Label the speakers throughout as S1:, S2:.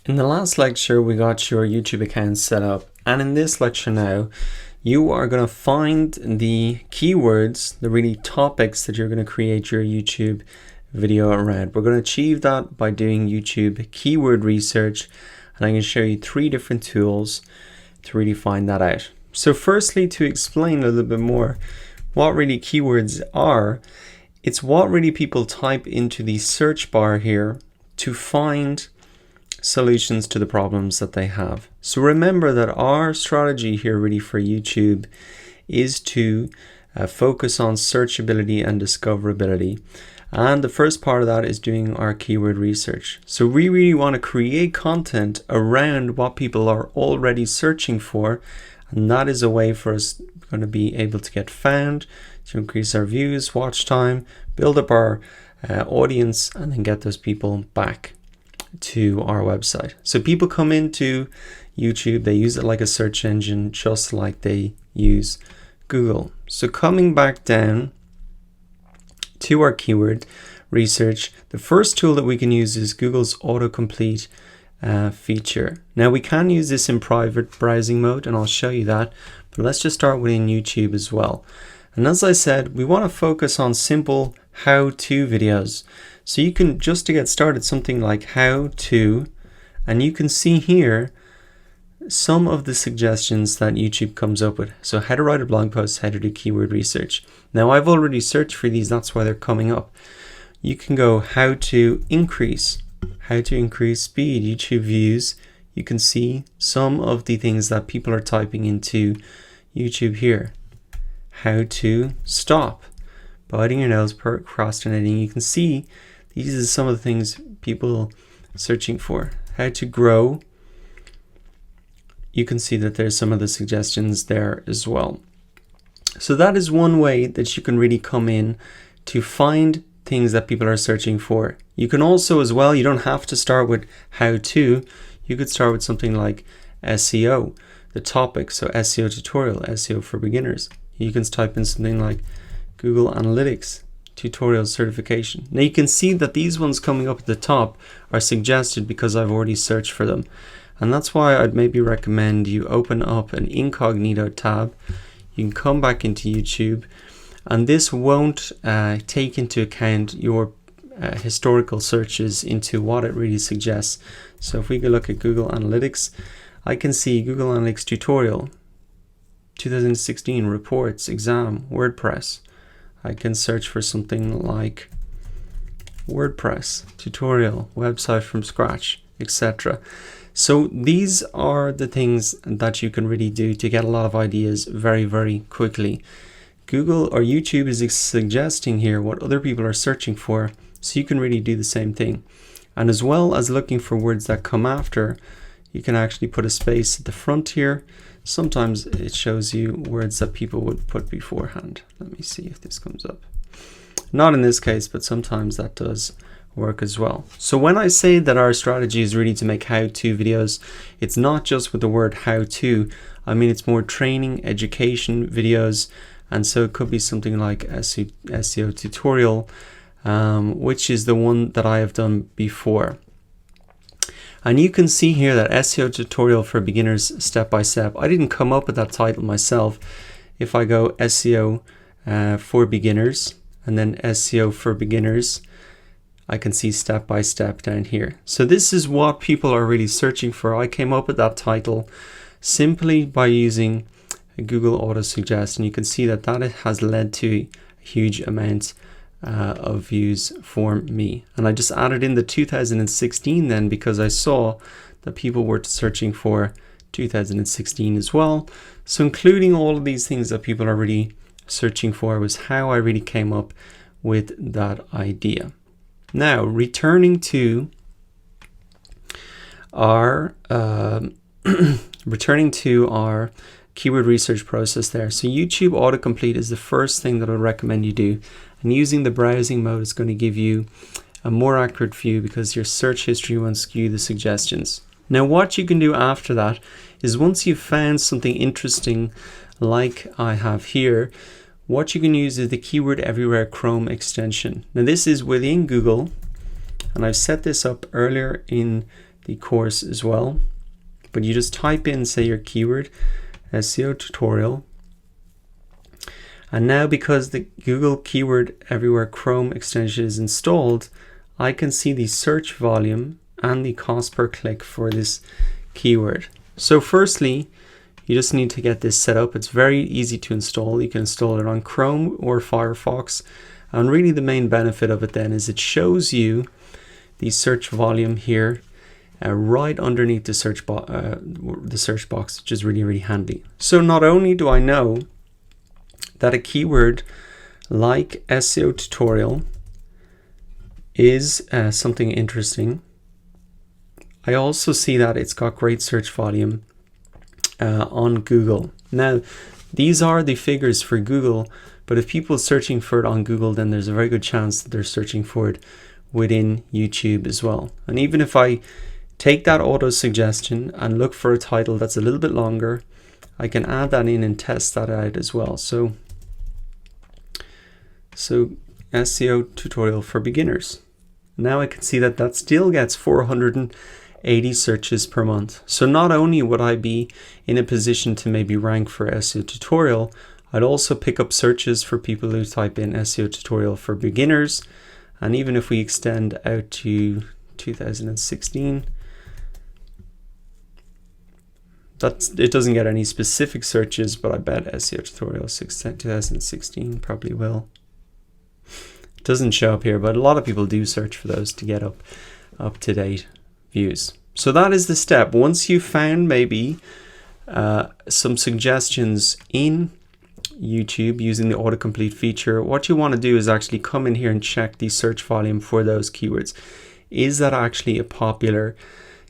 S1: In the last lecture, we got your YouTube account set up, and in this lecture now, you are going to find the keywords, the really topics that you're going to create your YouTube video around. We're going to achieve that by doing YouTube keyword research, and I'm going to show you 3 different tools to really find that out. So firstly, to explain a little bit more what really keywords are, it's what really people type into the search bar here to find solutions to the problems that they have. So remember that our strategy here really for YouTube is to focus on searchability and discoverability. And the first part of that is doing our keyword research. So we really want to create content around what people are already searching for. And that is a way for us going to be able to get found, to increase our views, watch time, build up our audience, and then get those people back to our website. So people come into YouTube, they use it like a search engine, just like they use Google. So coming back down to our keyword research, the first tool that we can use is Google's autocomplete feature. Now we can use this in private browsing mode, and I'll show you that, but let's just start within YouTube as well. And as I said, we want to focus on simple how-to videos. So you can, just to get started, something like how to, and you can see here some of the suggestions that YouTube comes up with. So how to write a blog post, how to do keyword research. Now I've already searched for these, that's why they're coming up. You can go how to increase speed, YouTube views. You can see some of the things that people are typing into YouTube here. How to stop biting your nails, procrastinating. You can see these are some of the things people are searching for. How to grow. You can see that there's some of the suggestions there as well. So that is one way that you can really come in to find things that people are searching for. You can also as well, you don't have to start with how to. You could start with something like SEO, the topic. So SEO tutorial, SEO for beginners. You can type in something like Google Analytics tutorial certification. Now you can see that these ones coming up at the top are suggested because I've already searched for them. And that's why I'd maybe recommend you open up an incognito tab. You can come back into YouTube, and this won't take into account your historical searches into what it really suggests. So if we go look at Google Analytics, I can see Google Analytics tutorial, 2016 reports, exam, WordPress. I can search for something like WordPress tutorial, website from scratch, etc. So these are the things that you can really do to get a lot of ideas very, very quickly. Google or YouTube is suggesting here what other people are searching for, so you can really do the same thing. And as well as looking for words that come after, you can actually put a space at the front here. Sometimes it shows you words that people would put beforehand. Let me see if this comes up. Not in this case, but sometimes that does work as well. So when I say that our strategy is really to make how-to videos, it's not just with the word how-to. I mean, it's more training, education videos. And so it could be something like SEO tutorial, which is the one that I have done before. And you can see here that SEO tutorial for beginners step by step. I didn't come up with that title myself. If I go SEO for beginners and then SEO for beginners, I can see step by step down here. So this is what people are really searching for. I came up with that title simply by using Google Auto Suggest, and you can see that that has led to a huge amount of views for me. And I just added in the 2016 then because I saw that people were searching for 2016 as well. So including all of these things that people are really searching for was how I really came up with that idea. Now returning to our keyword research process there. So YouTube autocomplete is the first thing that I recommend you do. And using the browsing mode is going to give you a more accurate view because your search history won't skew the suggestions. Now what you can do after that is once you've found something interesting like I have here, what you can use is the Keyword Everywhere Chrome extension. Now this is within Google, and I've set this up earlier in the course as well. But you just type in, say, your keyword, SEO tutorial. And now because the Google Keyword Everywhere Chrome extension is installed, I can see the search volume and the cost per click for this keyword. So firstly, you just need to get this set up. It's very easy to install. You can install it on Chrome or Firefox. And really the main benefit of it then is it shows you the search volume here right underneath the search box, which is really, really handy. So not only do I know that a keyword like SEO tutorial is something interesting, I also see that it's got great search volume on Google. Now, these are the figures for Google, but if people are searching for it on Google, then there's a very good chance that they're searching for it within YouTube as well. And even if I take that auto suggestion and look for a title that's a little bit longer, I can add that in and test that out as well. So SEO tutorial for beginners. Now I can see that that still gets 480 searches per month. So not only would I be in a position to maybe rank for SEO tutorial, I'd also pick up searches for people who type in SEO tutorial for beginners. And even if we extend out to 2016, it doesn't get any specific searches, but I bet SEO tutorial 2016 probably will. It doesn't show up here, but a lot of people do search for those to get up to date views. So that is the step. Once you've found maybe some suggestions in YouTube using the autocomplete feature, what you want to do is actually come in here and check the search volume for those keywords. Is that actually a popular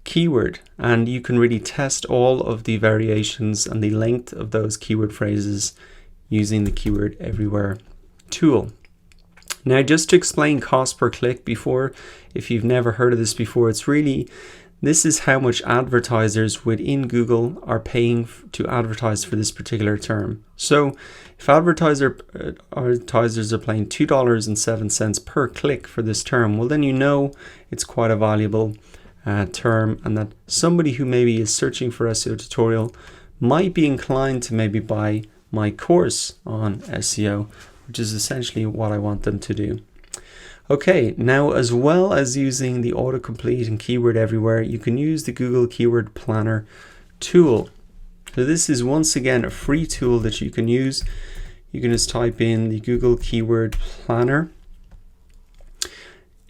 S1: keyword? And you can really test all of the variations and the length of those keyword phrases using the Keyword Everywhere tool. Now, just to explain cost per click before, if you've never heard of this before, this is how much advertisers within Google are paying to advertise for this particular term. So if advertisers are paying $2.07 per click for this term, well, then you know it's quite a valuable term, and that somebody who maybe is searching for SEO tutorial might be inclined to maybe buy my course on SEO, which is essentially what I want them to do. Okay, now as well as using the autocomplete and Keyword Everywhere, you can use the Google Keyword Planner tool. So this is once again a free tool that you can use. You can just type in the Google Keyword Planner.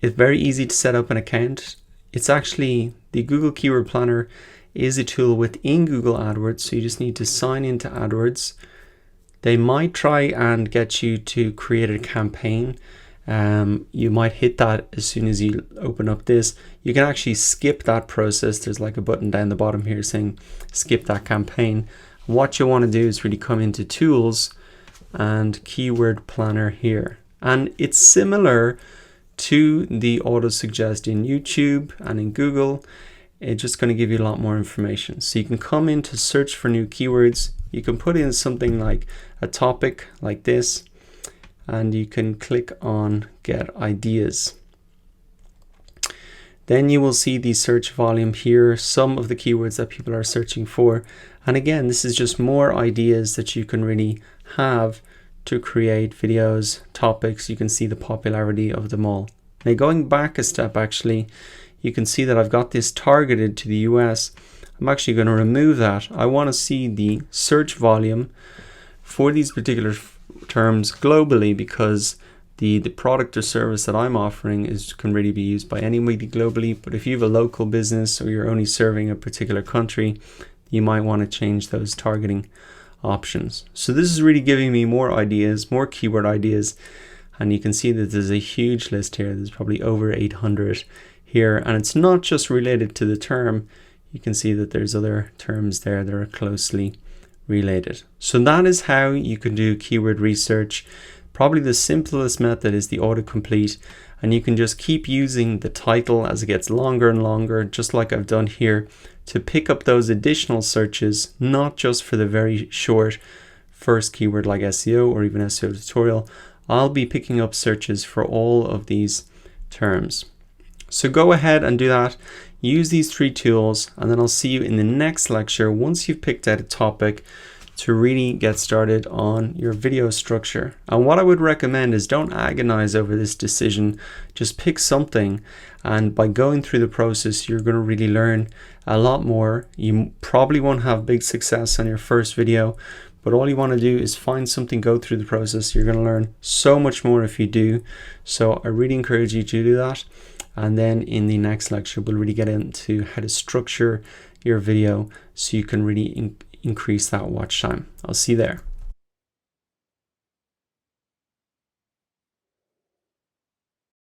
S1: It's very easy to set up an account. It's actually, the Google Keyword Planner is a tool within Google AdWords, so you just need to sign into AdWords. They might try and get you to create a campaign. You might hit that as soon as you open up this. You can actually skip that process. There's like a button down the bottom here saying skip that campaign. And what you want to do is really come into Tools and Keyword Planner here. And it's similar to the auto suggest in YouTube and in Google. It's just going to give you a lot more information. So you can come in to search for new keywords. You can put in something like a topic like this, and you can click on Get Ideas. Then you will see the search volume here, some of the keywords that people are searching for. And again, this is just more ideas that you can really have to create videos, topics. You can see the popularity of them all. Now going back a step, actually, you can see that I've got this targeted to the US. I'm actually going to remove that. I want to see the search volume for these particular terms globally, because the product or service that I'm offering can really be used by anybody globally. But if you have a local business or you're only serving a particular country, you might want to change those targeting options. So this is really giving me more ideas, more keyword ideas, and you can see that there's a huge list here. There's probably over 800 here, and it's not just related to the term. You can see that there's other terms there that are closely related. So that is how you can do keyword research. Probably the simplest method is the autocomplete, and you can just keep using the title as it gets longer and longer, just like I've done here, to pick up those additional searches, not just for the very short first keyword like SEO or even SEO tutorial. I'll be picking up searches for all of these terms. So go ahead and do that. use these 3 tools, and then I'll see you in the next lecture once you've picked out a topic to really get started on your video structure. And what I would recommend is don't agonize over this decision. Just pick something, and by going through the process, you're going to really learn a lot more. You probably won't have big success on your first video, but all you want to do is find something, go through the process. You're going to learn so much more if you do. So I really encourage you to do that. And then in the next lecture, we'll really get into how to structure your video so you can really increase that watch time. I'll see you there.